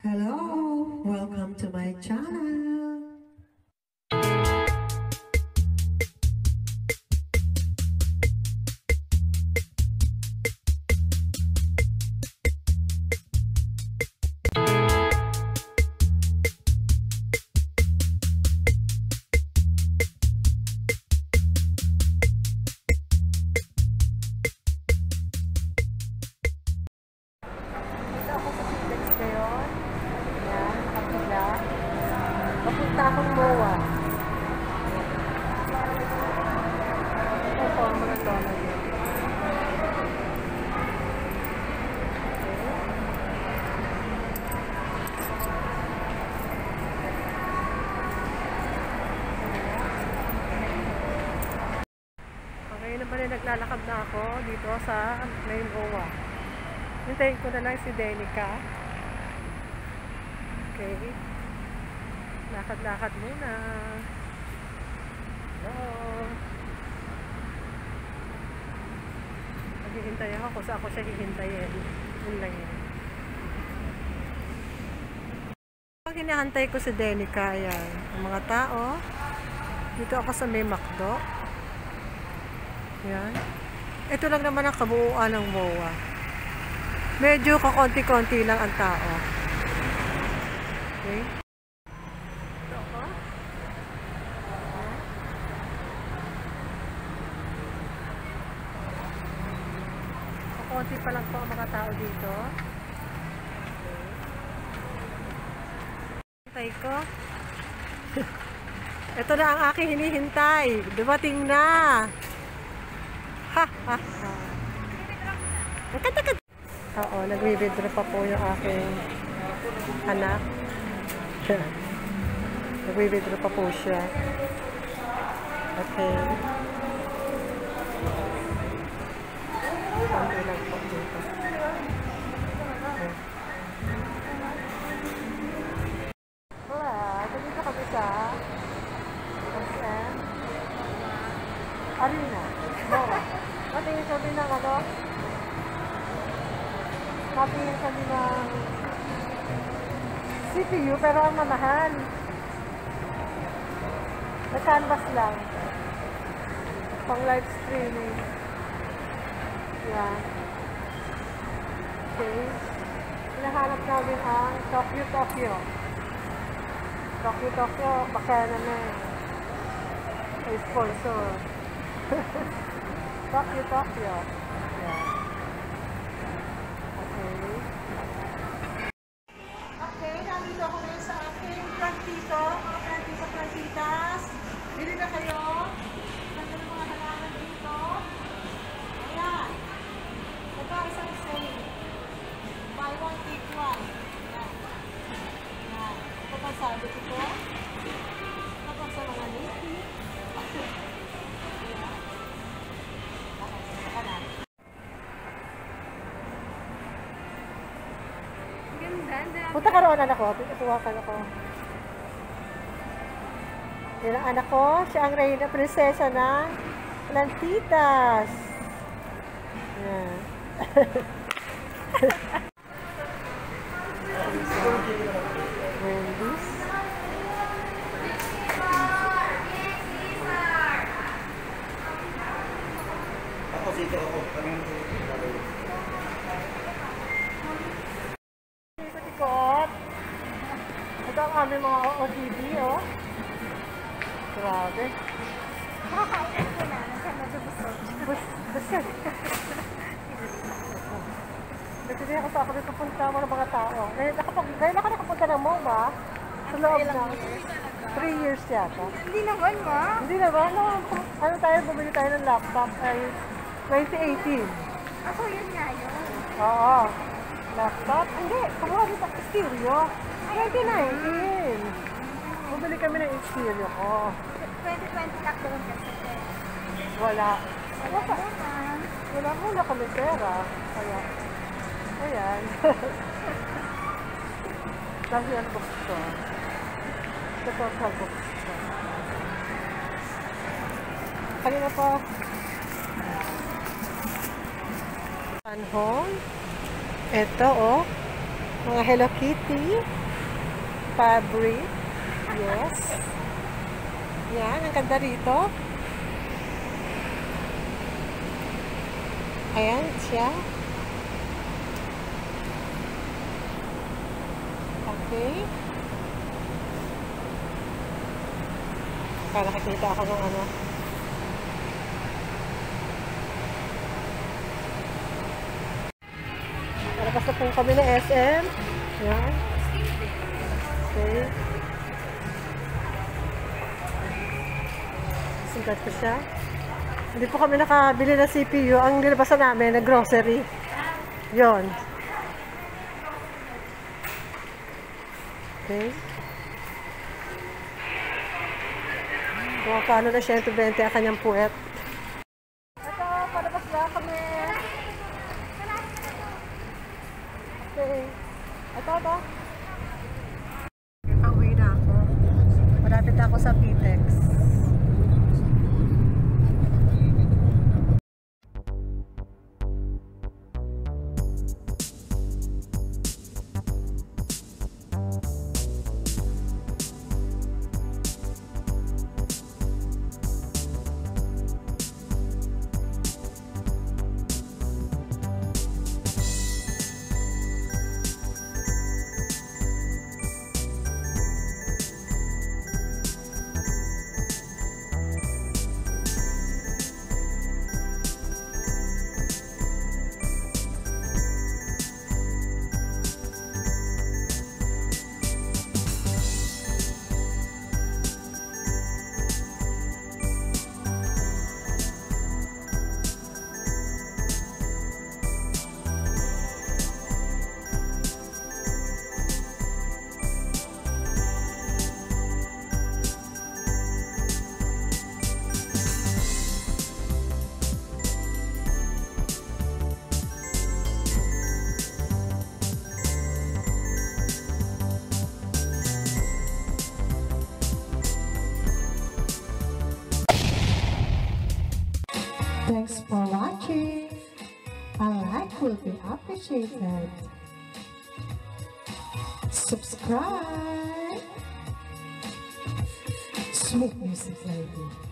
Hello, welcome to my channel. Papunta akong MOA. Ito po ang mga donut. Okay, na pala naglalakad na ako dito sa main MOA. Hintayin ko na lang si Denica. Okay. Lakad-lakad muna. Hello. Naghihintay ako kung saan ako siya hihintayin. Yun lang yun. Pag hinahantay ko si Denica, ayan. Ang mga tao. Dito ako sa may McDo. Ayan. Ito lang naman ang kabuuan ng MOA. Medyo kakonti-konti lang ang tao. Okay. Konti pa lang po ang mga tao dito. Hintay ko. Ito na ang aking hinihintay. Dumating na. Ha ha ha. Oo, nag-withdraw pa po yung aking anak. Nag-withdraw pa po siya. Okay. Konti lang po dito. Wala, dito kami sa SM Arena. MOA. Matingin kami ng ano? Matingin kami ng CPU pero ang mamahal. Na-canvas lang. Pang live streaming. Yan. Okay. Hinahanap namin ang Tokyo. Tokyo, baka naman ay sponsor. Tokyo. Yan. Okay. Okay, nandito ako ngayon sa aking plantito. Mga plantito, plantitas. Bili na kayo. Ganda ng mga halaman dito. Ayan. Isang sale. Buy one, take one. Yan. Yan. Ito pa sabi ito. Ito pa sa mga niti. Punta ka roon, anak ko. Pituwakan ako. Yan ang anak ko. Siya ang reyna, prinsesa ng plantitas. Yan. Wendy's. Ako dito ako. Ikot-ikot. Ito ang aming mga OTD, oh. Grabe. Nakakain ko na. Medyo busog. Busog. Kasi ako sa ako dito punta mga tao. Ngayon ako nakapunta ng MOA sa loob ng 3 years yata. Hindi naman, ma. Hindi naman. Ano tayo, bumili tayo ng laptop ay 2018. Ako yun nga yun. Oo. Laptop? Hindi. Kumuha dito ang stereo. 2019. Bumili kami ng stereo ko. 2020 lockdown kasi. Wala. Wala pa naman. Wala muna kami pera. Kaya, ayan. Kasi ang box ko. Ito sa box ko. Kanina pa. Panhong. Ito, oh. Mga Hello Kitty. Fabric. Yes. Yan, ang ganda rito. Ayan siya. Okay. Para nakikita ako ng ano. Palabas na po kami ng SM. Yan. Okay. Sigat ko siya. Hindi po kami nakabili ng CPU. Ang nilabasan namin na grocery. Yon. Okay. Pumapano na 120 ang kanyang puwet. Ito, palabas na kami. Okay. Ito. Pauwi na ako. Malapit na ako sa Pitex. Thanks for watching. A like will be appreciated. Subscribe. Sweet music lady.